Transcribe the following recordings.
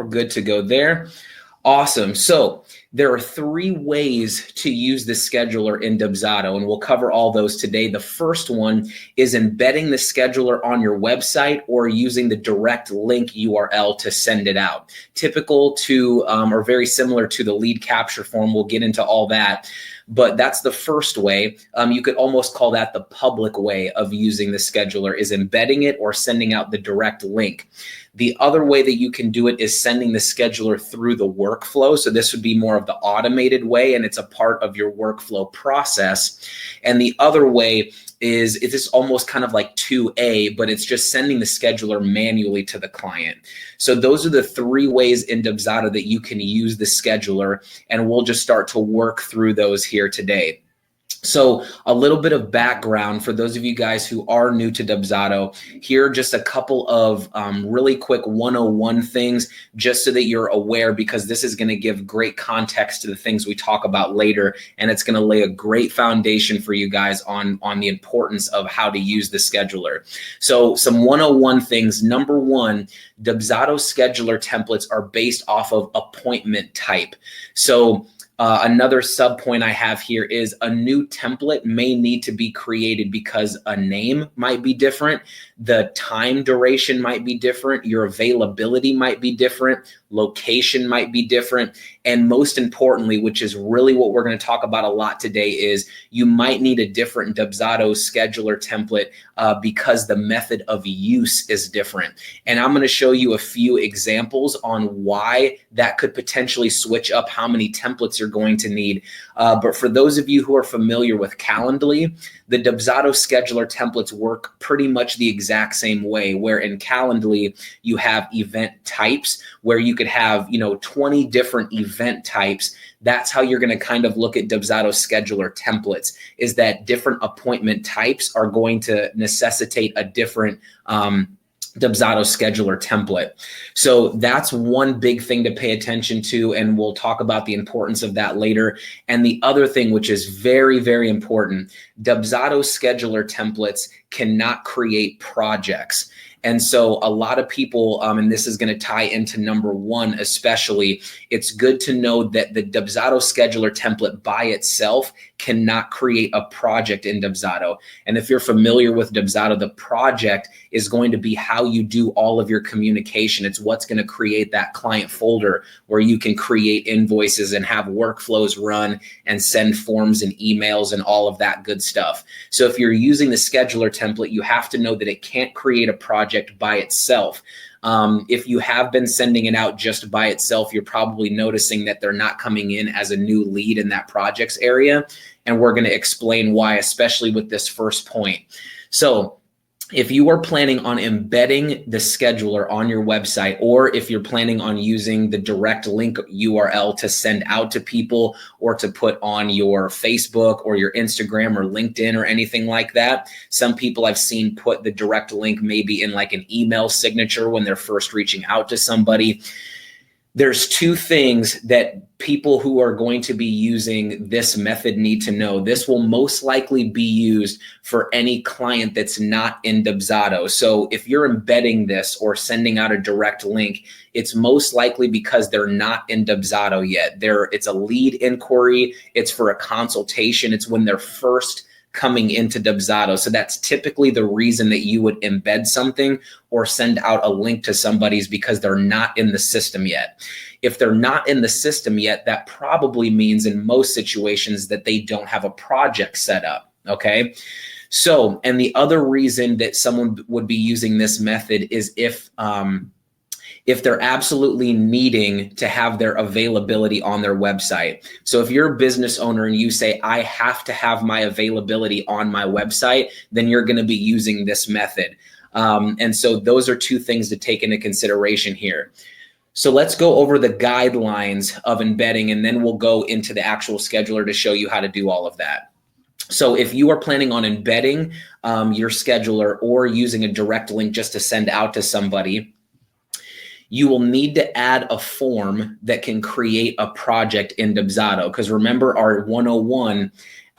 we're good to go there. Awesome. So there are 3 ways to use the scheduler in Dubsado, and we'll cover all those today. The first one is embedding the scheduler on your website or using the direct link URL to send it out. Typical to or very similar to the lead capture form. We'll get into all that. But that's the first way. You could almost call that the public way of using the scheduler, is embedding it or sending out the direct link. The other way that you can do it is sending the scheduler through the workflow. So this would be more of the automated way, and it's a part of your workflow process. And the other way is it's almost kind of like 2A, but it's just sending the scheduler manually to the client. So those are the 3 ways in Dubsado that you can use the scheduler, and we'll just start to work through those here today. So a little bit of background for those of you guys who are new to Dubsado. Here are just a couple of really quick 101 things, just so that you're aware, because this is going to give great context to the things we talk about later, and it's going to lay a great foundation for you guys on the importance of how to use the scheduler. So some 101 things. Number 1, Dubsado scheduler templates are based off of appointment type. So another sub point I have here is a new template may need to be created because a name might be different, the time duration might be different, your availability might be different, location might be different, and most importantly, which is really what we're going to talk about a lot today, is you might need a different Dubsado scheduler template because the method of use is different. And I'm going to show you a few examples on why that could potentially switch up how many templates you're going to need. But for those of you who are familiar with Calendly, the Dubsado scheduler templates work pretty much the exact same way, where in Calendly you have event types where you could have 20 different event types. That's how you're going to kind of look at Dubsado scheduler templates, is that different appointment types are going to necessitate a different Dubsado scheduler template. So that's one big thing to pay attention to, and we'll talk about the importance of that later. And the other thing, which is very, very important, Dubsado scheduler templates cannot create projects. And so a lot of people, and this is going to tie into number 1 especially, it's good to know that the Dubsado scheduler template by itself cannot create a project in Dubsado. And if you're familiar with Dubsado, the project is going to be how you do all of your communication. It's what's going to create that client folder where you can create invoices and have workflows run and send forms and emails and all of that good stuff. So if you're using the scheduler template, you have to know that it can't create a project by itself. If you have been sending it out just by itself, you're probably noticing that they're not coming in as a new lead in that projects area. And we're going to explain why, especially with this first point. So if you are planning on embedding the scheduler on your website, or if you're planning on using the direct link URL to send out to people or to put on your Facebook or your Instagram or LinkedIn or anything like that, some people I've seen put the direct link maybe in like an email signature when they're first reaching out to somebody. There's 2 things that people who are going to be using this method need to know. This will most likely be used for any client that's not in Dubsado. So if you're embedding this or sending out a direct link, it's most likely because they're not in Dubsado yet. It's a lead inquiry. It's for a consultation. It's when they're first coming into Dubsado. So that's typically the reason that you would embed something or send out a link to somebody's, because they're not in the system yet. If they're not in the system yet, that probably means in most situations that they don't have a project set up. Okay. So, and the other reason that someone would be using this method is if they're absolutely needing to have their availability on their website. So if you're a business owner and you say, I have to have my availability on my website, then you're going to be using this method. And so those are 2 things to take into consideration here. So let's go over the guidelines of embedding, and then we'll go into the actual scheduler to show you how to do all of that. So if you are planning on embedding your scheduler or using a direct link just to send out to somebody, you will need to add a form that can create a project in Dubsado. Because remember, our 101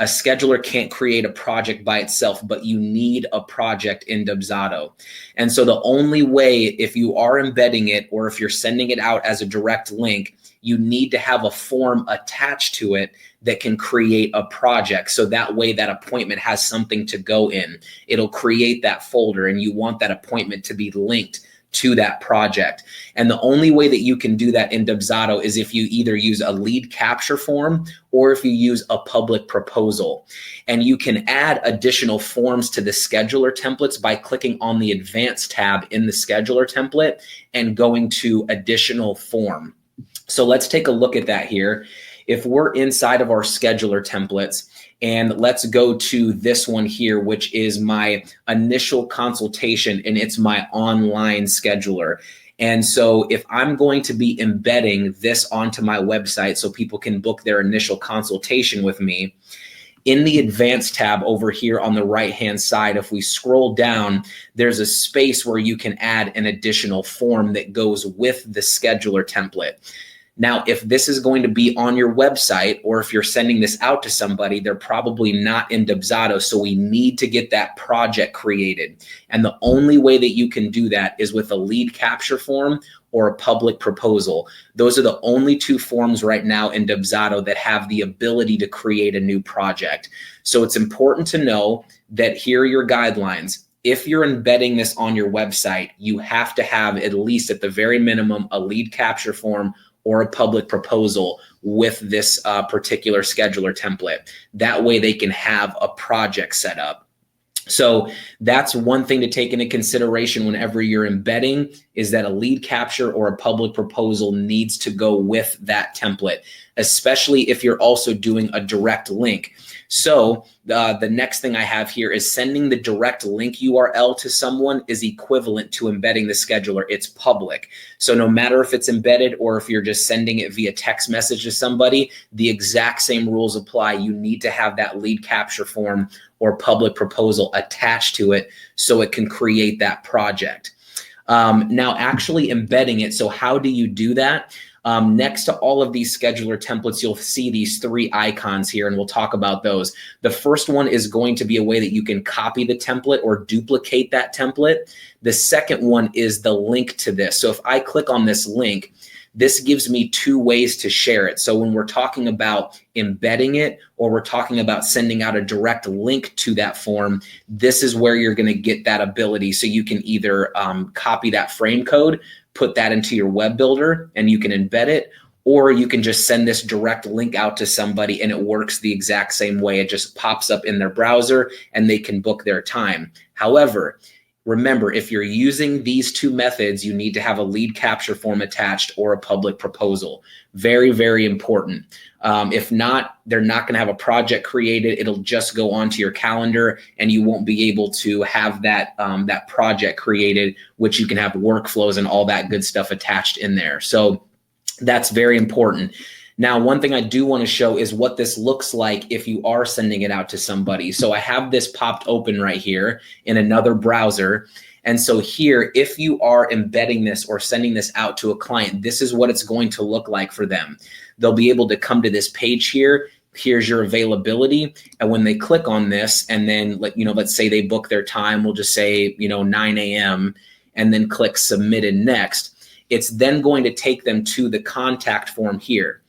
A scheduler can't create a project by itself, but you need a project in Dubsado. And so the only way, if you are embedding it or if you're sending it out as a direct link, you need to have a form attached to it that can create a project. So that way that appointment has something to go in. It'll create that folder, and you want that appointment to be linked to that project. And the only way that you can do that in Dubsado is if you either use a lead capture form or if you use a public proposal. And you can add additional forms to the scheduler templates by clicking on the advanced tab in the scheduler template and going to additional form. So let's take a look at that here. If we're inside of our scheduler templates, and let's go to this one here, which is my initial consultation, and it's my online scheduler. And so if I'm going to be embedding this onto my website so people can book their initial consultation with me, in the advanced tab over here on the right-hand side, if we scroll down, there's a space where you can add an additional form that goes with the scheduler template. Now, if this is going to be on your website, or if you're sending this out to somebody, they're probably not in Dubsado. So we need to get that project created. And the only way that you can do that is with a lead capture form or a public proposal. Those are the only two forms right now in Dubsado that have the ability to create a new project. So it's important to know that here are your guidelines. If you're embedding this on your website, you have to have at least at the very minimum a lead capture form or a public proposal with this particular scheduler template. That way they can have a project set up. So that's one thing to take into consideration whenever you're embedding, is that a lead capture or a public proposal needs to go with that template, especially if you're also doing a direct link. So the next thing I have here is sending the direct link URL to someone is equivalent to embedding the scheduler. It's public. So no matter if it's embedded or if you're just sending it via text message to somebody, the exact same rules apply. You need to have that lead capture form or public proposal attached to it so it can create that project. Now actually embedding it. So how do you do that? Next to all of these scheduler templates, you'll see these three icons here, and we'll talk about those. The first one is going to be a way that you can copy the template or duplicate that template. The second one is the link to this. So if I click on this link, this gives me two ways to share it. So when we're talking about embedding it, or we're talking about sending out a direct link to that form, this is where you're going to get that ability. So you can either copy that frame code, put that into your web builder, and you can embed it, or you can just send this direct link out to somebody and it works the exact same way. It just pops up in their browser and they can book their time. However, remember, if you're using these two methods, you need to have a lead capture form attached or a public proposal. Very, very important. If not, they're not going to have a project created. It'll just go onto your calendar and you won't be able to have that, that project created, which you can have workflows and all that good stuff attached in there. So that's very important. Now, one thing I do want to show is what this looks like if you are sending it out to somebody. So I have this popped open right here in another browser. And so here, if you are embedding this or sending this out to a client, this is what it's going to look like for them. They'll be able to come to this page here. Here's your availability. And when they click on this and then, let's say they book their time, we'll just say, 9 a.m. and then click submit and next. It's then going to take them to the contact form here.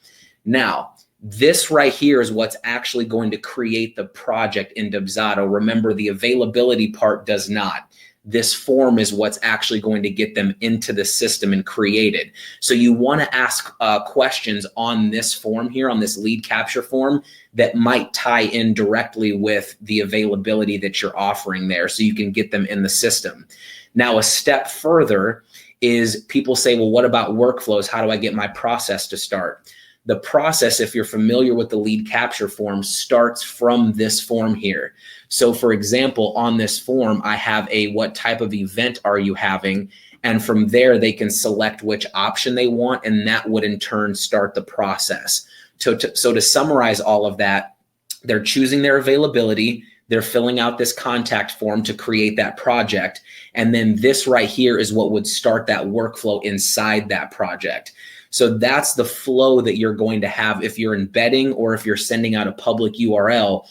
Now, this right here is what's actually going to create the project in Dubsado. Remember, the availability part does not. This form is what's actually going to get them into the system and created. So you want to ask questions on this form here, on this lead capture form, that might tie in directly with the availability that you're offering there, so you can get them in the system. Now, a step further is people say, well, what about workflows? How do I get my process to start? The process, if you're familiar with the lead capture form, starts from this form here. So for example, on this form, I have a what type of event are you having? And from there, they can select which option they want, and that would in turn start the process. So to summarize all of that, they're choosing their availability. They're filling out this contact form to create that project. And then this right here is what would start that workflow inside that project. So that's the flow that you're going to have if you're embedding or if you're sending out a public URL.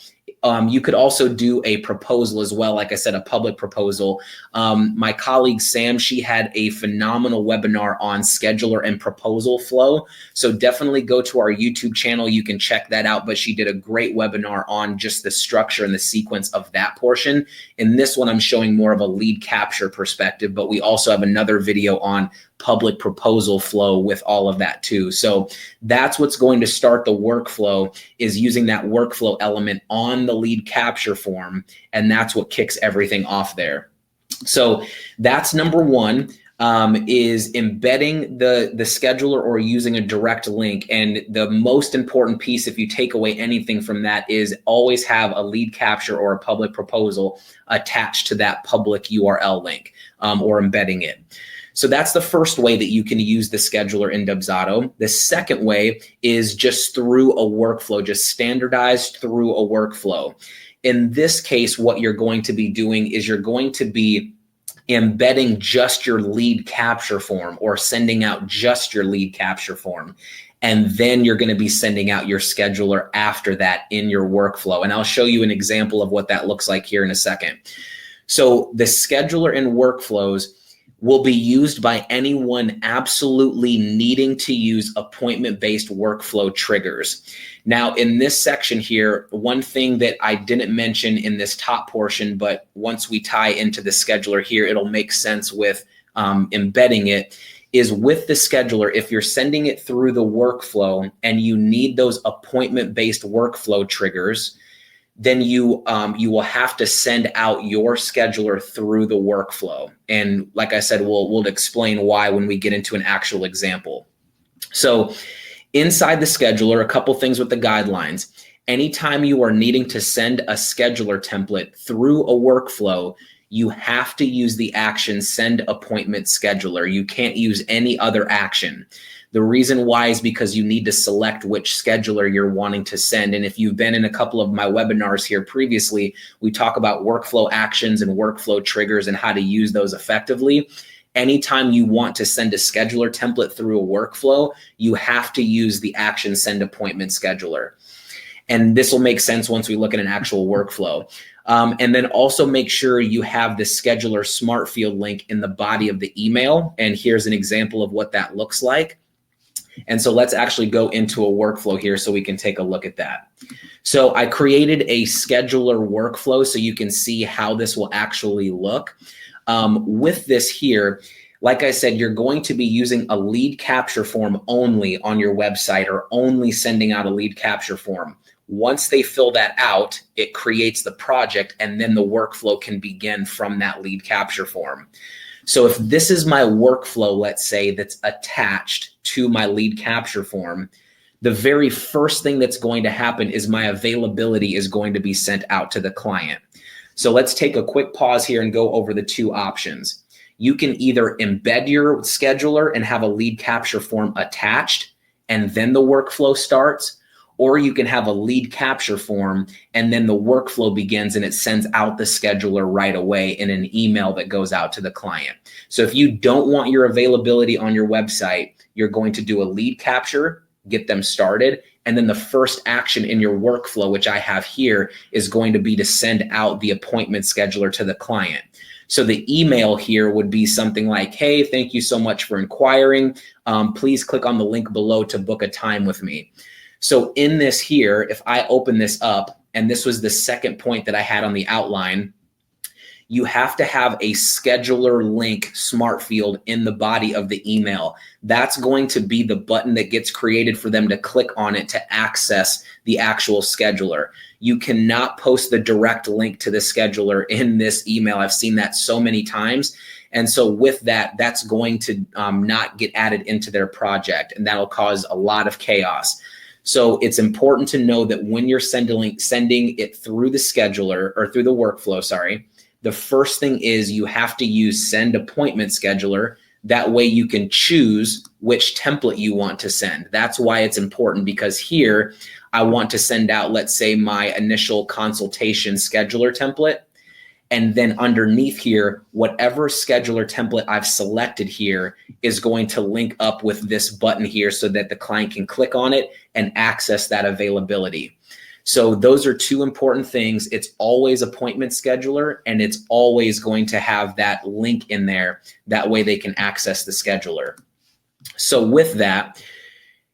You could also do a proposal as well. Like I said, a public proposal. My colleague, Sam, she had a phenomenal webinar on scheduler and proposal flow. So definitely go to our YouTube channel. You can check that out. But she did a great webinar on just the structure and the sequence of that portion. In this one, I'm showing more of a lead capture perspective, but we also have another video on public proposal flow with all of that too. So that's what's going to start the workflow, is using that workflow element on the lead capture form. And that's what kicks everything off there. So that's number one, is embedding the scheduler or using a direct link. And the most important piece, if you take away anything from that, is always have a lead capture or a public proposal attached to that public URL link, or embedding it. So that's the first way that you can use the scheduler in Dubsado. The second way is just through a workflow, just standardized through a workflow. In this case, what you're going to be doing is you're going to be embedding just your lead capture form, or sending out just your lead capture form. And then you're going to be sending out your scheduler after that in your workflow. And I'll show you an example of what that looks like here in a second. So the scheduler and workflows will be used by anyone absolutely needing to use appointment-based workflow triggers. Now, in this section here, one thing that I didn't mention in this top portion, but once we tie into the scheduler here, it'll make sense with embedding it, is with the scheduler, if you're sending it through the workflow and you need those appointment-based workflow triggers, then you will have to send out your scheduler through the workflow. And like I said, we'll explain why when we get into an actual example. So inside the scheduler, a couple things with the guidelines. Anytime you are needing to send a scheduler template through a workflow, you have to use the action send appointment scheduler. You can't use any other action. The reason why is because you need to select which scheduler you're wanting to send. And if you've been in a couple of my webinars here previously, we talk about workflow actions and workflow triggers and how to use those effectively. Anytime you want to send a scheduler template through a workflow, you have to use the action send appointment scheduler. And this will make sense once we look at an actual workflow. And then also make sure you have the scheduler smart field link in the body of the email. And here's an example of what that looks like. And so let's actually go into a workflow here so we can take a look at that. So I created a scheduler workflow so you can see how this will actually look. With this here, like I said, you're going to be using a lead capture form only on your website, or only sending out a lead capture form. Once they fill that out, it creates the project, and then the workflow can begin from that lead capture form. So if this is my workflow, let's say, that's attached to my lead capture form, the very first thing that's going to happen is my availability is going to be sent out to the client. So let's take a quick pause here and go over the two options. You can either embed your scheduler and have a lead capture form attached, and then the workflow starts, or you can have a lead capture form and then the workflow begins and it sends out the scheduler right away in an email that goes out to the client. So if you don't want your availability on your website, you're going to do a lead capture, get them started, and then the first action in your workflow, which I have here, is going to be to send out the appointment scheduler to the client. So the email here would be something like, hey, thank you so much for inquiring. Please click on the link below to book a time with me. So in this here, if I open this up, and this was the second point that I had on the outline, you have to have a scheduler link smart field in the body of the email. That's going to be the button that gets created for them to click on it to access the actual scheduler. You cannot post the direct link to the scheduler in this email. I've seen that so many times. And so with that, that's going to not get added into their project, and that'll cause a lot of chaos. So it's important to know that when you're sending it through the scheduler, or through the workflow, sorry, the first thing is you have to use send appointment scheduler. That way you can choose which template you want to send. That's why it's important, because here I want to send out, let's say, my initial consultation scheduler template. And then underneath here, whatever scheduler template I've selected here is going to link up with this button here so that the client can click on it and access that availability. So those are two important things. It's always appointment scheduler, and it's always going to have that link in there. That way they can access the scheduler. So with that,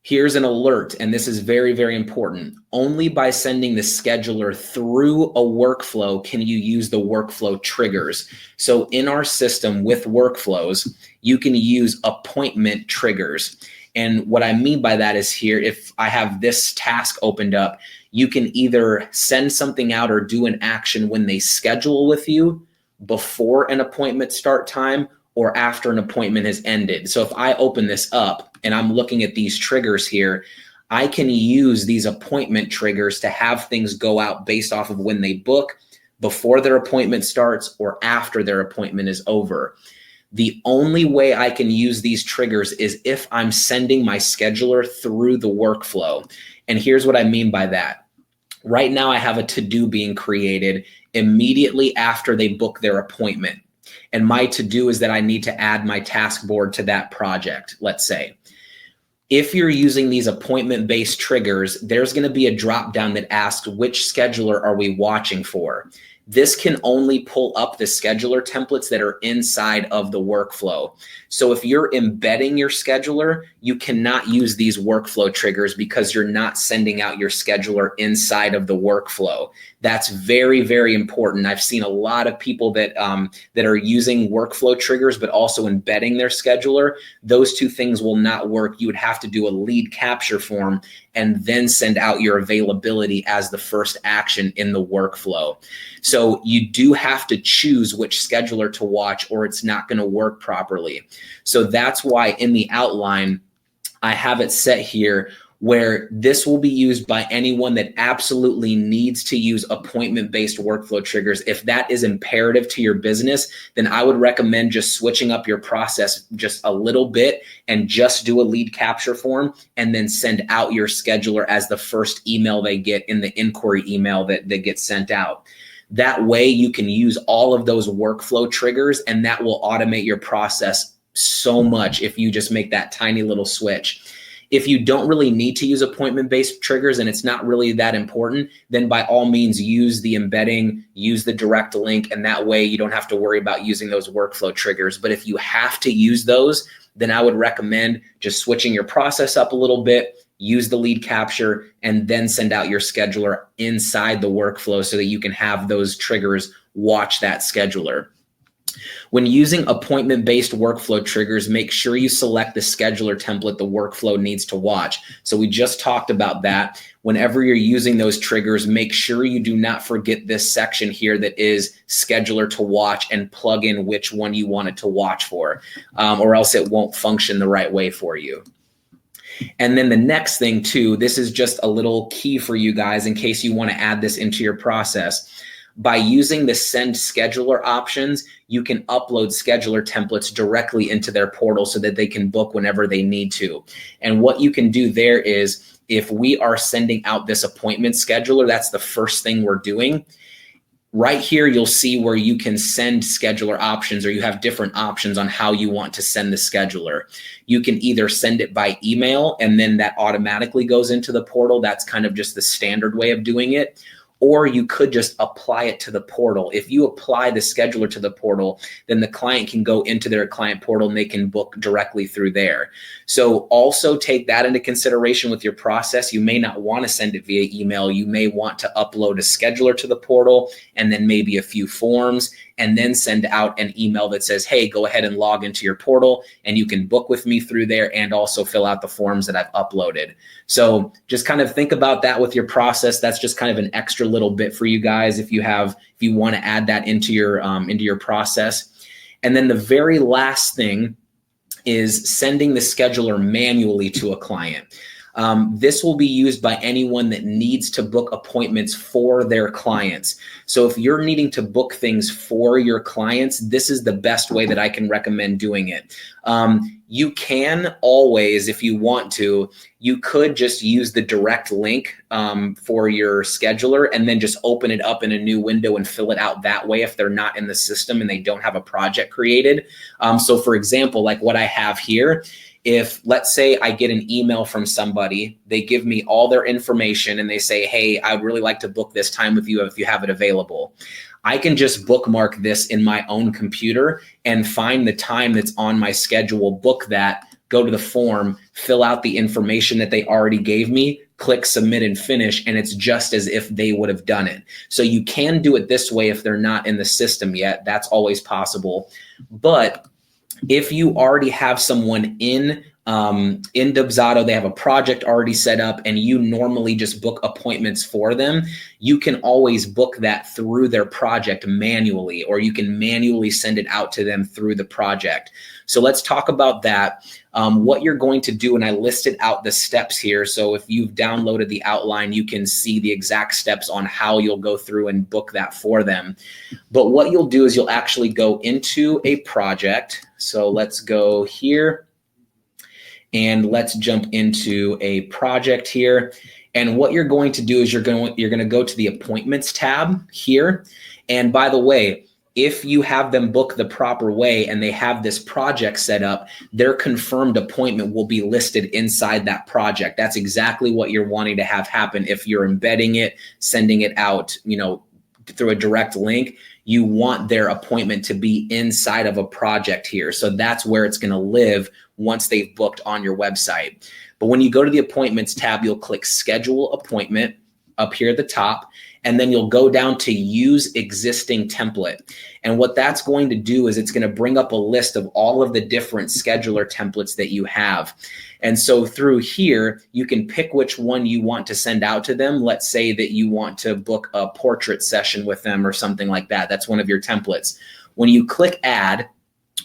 here's an alert, and this is very, very important. Only by sending the scheduler through a workflow can you use the workflow triggers. So in our system with workflows, you can use appointment triggers. And what I mean by that is here, if I have this task opened up, you can either send something out or do an action when they schedule with you before an appointment start time or after an appointment has ended. So if I open this up and I'm looking at these triggers here, I can use these appointment triggers to have things go out based off of when they book, before their appointment starts or after their appointment is over. The only way I can use these triggers is if I'm sending my scheduler through the workflow. And here's what I mean by that. Right now I have a to-do being created immediately after they book their appointment. And my to-do is that I need to add my task board to that project, let's say. If you're using these appointment-based triggers, there's going to be a drop-down that asks which scheduler are we watching for. This can only pull up the scheduler templates that are inside of the workflow. So if you're embedding your scheduler, you cannot use these workflow triggers because you're not sending out your scheduler inside of the workflow. That's very, very important. I've seen a lot of people that are using workflow triggers, but also embedding their scheduler. Those two things will not work. You would have to do a lead capture form and then send out your availability as the first action in the workflow. So you do have to choose which scheduler to watch or it's not going to work properly. So that's why in the outline, I have it set here where this will be used by anyone that absolutely needs to use appointment-based workflow triggers. If that is imperative to your business, then I would recommend just switching up your process just a little bit and just do a lead capture form and then send out your scheduler as the first email they get in the inquiry email that gets sent out. That way you can use all of those workflow triggers, and that will automate your process so much if you just make that tiny little switch. If you don't really need to use appointment-based triggers and it's not really that important, then by all means use the embedding, use the direct link, and that way you don't have to worry about using those workflow triggers. But if you have to use those, then I would recommend just switching your process up a little bit, use the lead capture, and then send out your scheduler inside the workflow so that you can have those triggers watch that scheduler. When using appointment-based workflow triggers, make sure you select the scheduler template the workflow needs to watch. So we just talked about that. Whenever you're using those triggers, make sure you do not forget this section here that is scheduler to watch and plug in which one you want it to watch for, or else it won't function the right way for you. And then the next thing too, this is just a little key for you guys in case you want to add this into your process. By using the send scheduler options, you can upload scheduler templates directly into their portal so that they can book whenever they need to. And what you can do there is if we are sending out this appointment scheduler, that's the first thing we're doing. Right here, you'll see where you can send scheduler options, or you have different options on how you want to send the scheduler. You can either send it by email and then that automatically goes into the portal. That's kind of just the standard way of doing it. Or you could just apply it to the portal. If you apply the scheduler to the portal, then the client can go into their client portal and they can book directly through there. So also take that into consideration with your process. You may not want to send it via email. You may want to upload a scheduler to the portal and then maybe a few forms, and then send out an email that says, hey, go ahead and log into your portal and you can book with me through there and also fill out the forms that I've uploaded. So just kind of think about that with your process. That's just kind of an extra little bit for you guys if you want to add that into your process. And then the very last thing is sending the scheduler manually to a client. This will be used by anyone that needs to book appointments for their clients. So if you're needing to book things for your clients, this is the best way that I can recommend doing it. You can always, if you want to, you could just use the direct link for your scheduler and then just open it up in a new window and fill it out that way if they're not in the system and they don't have a project created. So for example, like what I have here, if let's say I get an email from somebody, they give me all their information and they say, hey, I'd really like to book this time with you if you have it available. I can just bookmark this in my own computer and find the time that's on my schedule, book that, go to the form, fill out the information that they already gave me, click submit and finish, and it's just as if they would have done it. So you can do it this way if they're not in the system yet. That's always possible. But if you already have someone in Dubsado, they have a project already set up and you normally just book appointments for them, you can always book that through their project manually, or you can manually send it out to them through the project. So let's talk about that. What you're going to do, and I listed out the steps here. So if you've downloaded the outline, you can see the exact steps on how you'll go through and book that for them. But what you'll do is you'll actually go into a project. So let's go here. And let's jump into a project here. And what you're going to do is you're going to go to the appointments tab here. And by the way, if you have them book the proper way and they have this project set up, their confirmed appointment will be listed inside that project. That's exactly what you're wanting to have happen. If you're embedding it, sending it out, through a direct link, you want their appointment to be inside of a project here. So that's where it's going to live once they've booked on your website. But when you go to the appointments tab, you'll click schedule appointment up here at the top, and then you'll go down to use existing template. And what that's going to do is it's going to bring up a list of all of the different scheduler templates that you have. And so through here, you can pick which one you want to send out to them. Let's say that you want to book a portrait session with them or something like that. That's one of your templates. When you click add,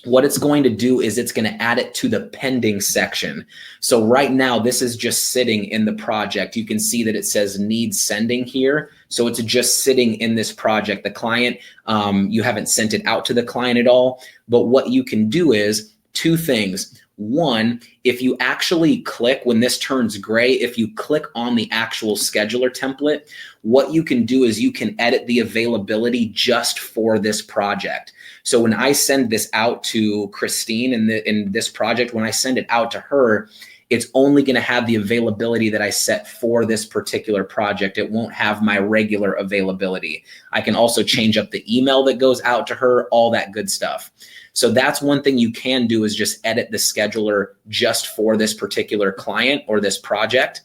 what it's going to do is it's going to add it to the pending section. So right now, this is just sitting in the project. You can see that it says needs sending here. So it's just sitting in this project. The client, you haven't sent it out to the client at all. But what you can do is two things. One, if you actually click, when this turns gray, if you click on the actual scheduler template, what you can do is you can edit the availability just for this project. So when I send this out to Christine in this project, when I send it out to her, it's only going to have the availability that I set for this particular project. It won't have my regular availability. I can also change up the email that goes out to her, all that good stuff. So that's one thing you can do, is just edit the scheduler just for this particular client or this project.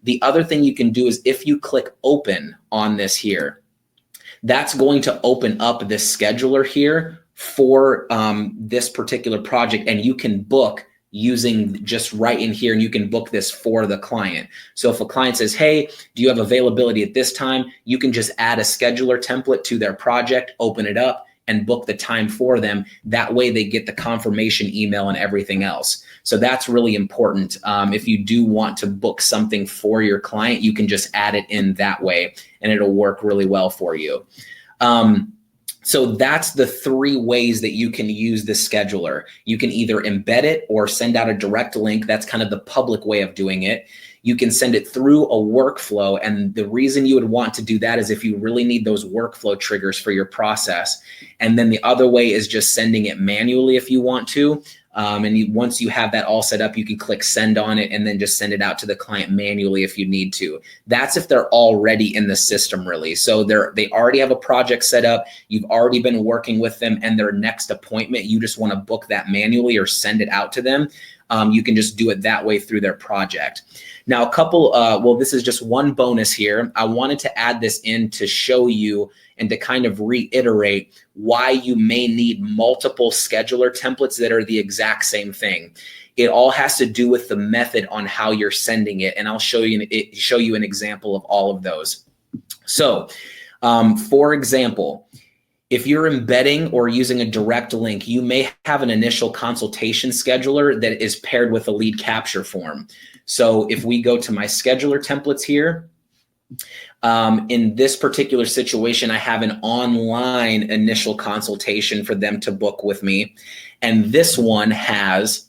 The other thing you can do is if you click open on this here, that's going to open up this scheduler here for this particular project, and you can book using just right in here, and you can book this for the client. So if a client says, hey, do you have availability at this time? You can just add a scheduler template to their project, open it up, and book the time for them. That way they get the confirmation email and everything else. So that's really important. If you do want to book something for your client, you can just add it in that way and it'll work really well for you. So that's the three ways that you can use the scheduler. You can either embed it or send out a direct link. That's kind of the public way of doing it. You can send it through a workflow. And the reason you would want to do that is if you really need those workflow triggers for your process. And then the other way is just sending it manually if you want to. Once you have that all set up, you can click send on it and then just send it out to the client manually if you need to. That's if they're already in the system, really. So they already have a project set up. You've already been working with them, and their next appointment, you just want to book that manually or send it out to them. You can just do it that way through their project. Now, this is just one bonus here. I wanted to add this in to show you and to kind of reiterate why you may need multiple scheduler templates that are the exact same thing. It all has to do with the method on how you're sending it, and I'll show you an example of all of those. So, for example, If you're embedding or using a direct link, you may have an initial consultation scheduler that is paired with a lead capture form. So if we go to my scheduler templates here, in this particular situation, I have an online initial consultation for them to book with me. And this one has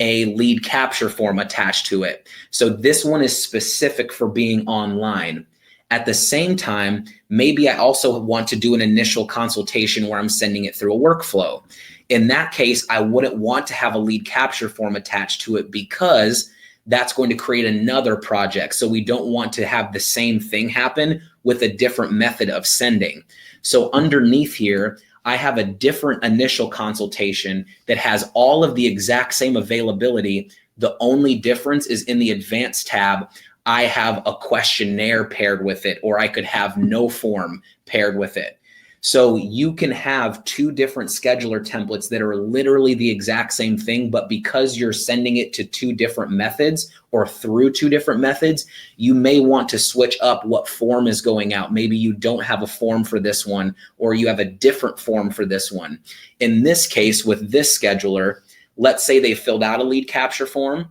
a lead capture form attached to it. So this one is specific for being online. At the same time, maybe I also want to do an initial consultation where I'm sending it through a workflow. In that case, I wouldn't want to have a lead capture form attached to it because that's going to create another project. So we don't want to have the same thing happen with a different method of sending. So underneath here, I have a different initial consultation that has all of the exact same availability. The only difference is in the advanced tab, I have a questionnaire paired with it, or I could have no form paired with it. So you can have two different scheduler templates that are literally the exact same thing, but because you're sending it to two different methods or through two different methods, you may want to switch up what form is going out. Maybe you don't have a form for this one, or you have a different form for this one. In this case, with this scheduler, let's say they filled out a lead capture form,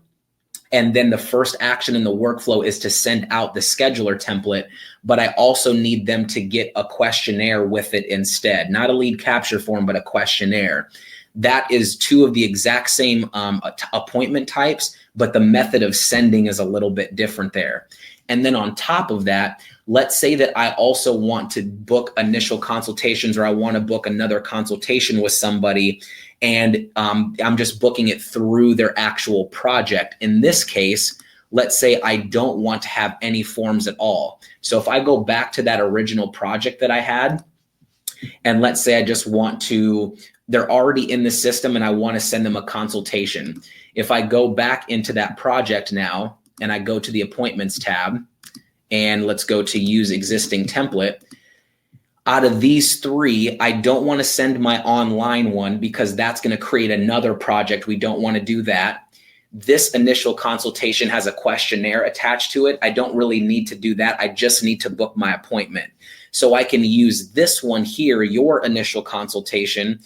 and then the first action in the workflow is to send out the scheduler template, but I also need them to get a questionnaire with it instead, not a lead capture form, but a questionnaire. That is two of the exact same appointment types, but the method of sending is a little bit different there. And then on top of that, let's say that I also want to book initial consultations, or I want to book another consultation with somebody, and I'm just booking it through their actual project. In this case, let's say I don't want to have any forms at all. So if I go back to that original project that I had, and let's say I just want to, they're already in the system and I want to send them a consultation. If I go back into that project now and I go to the appointments tab, and let's go to use existing template, out of these three, I don't want to send my online one because that's going to create another project. We don't want to do that. This initial consultation has a questionnaire attached to it. I don't really need to do that. I just need to book my appointment. So I can use this one here, your initial consultation,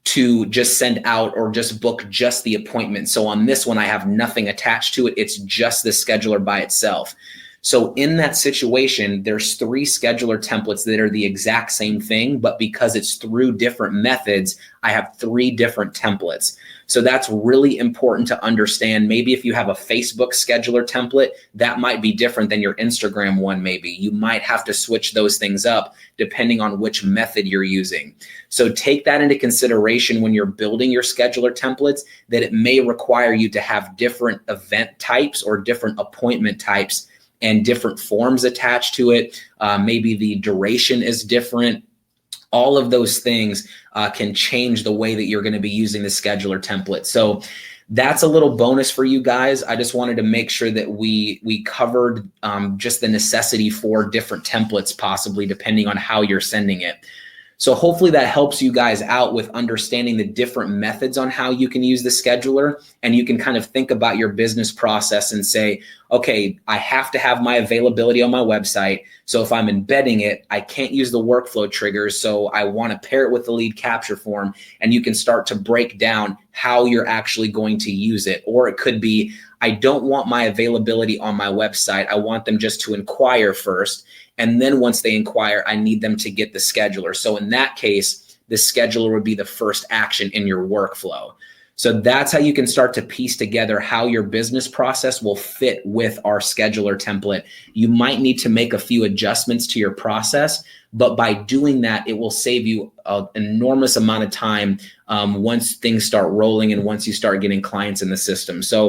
to just send out or just book just the appointment. So on this one, I have nothing attached to it. It's just the scheduler by itself. So in that situation, there's three scheduler templates that are the exact same thing, but because it's through different methods, I have three different templates. So that's really important to understand. Maybe if you have a Facebook scheduler template, that might be different than your Instagram one. Maybe you might have to switch those things up depending on which method you're using. So take that into consideration when you're building your scheduler templates, that it may require you to have different event types or different appointment types and different forms attached to it. Maybe the duration is different. All of those things can change the way that you're going to be using the scheduler template. So that's a little bonus for you guys. I just wanted to make sure that we covered just the necessity for different templates, possibly depending on how you're sending it. So hopefully that helps you guys out with understanding the different methods on how you can use the scheduler, and you can kind of think about your business process and say, okay, I have to have my availability on my website. So if I'm embedding it, I can't use the workflow triggers. So I want to pair it with the lead capture form, and you can start to break down how you're actually going to use it. Or it could be, I don't want my availability on my website. I want them just to inquire first. And then once they inquire, I need them to get the scheduler. So in that case, the scheduler would be the first action in your workflow. So that's how you can start to piece together how your business process will fit with our scheduler template. You might need to make a few adjustments to your process, but by doing that, it will save you an enormous amount of time once things start rolling and once you start getting clients in the system. So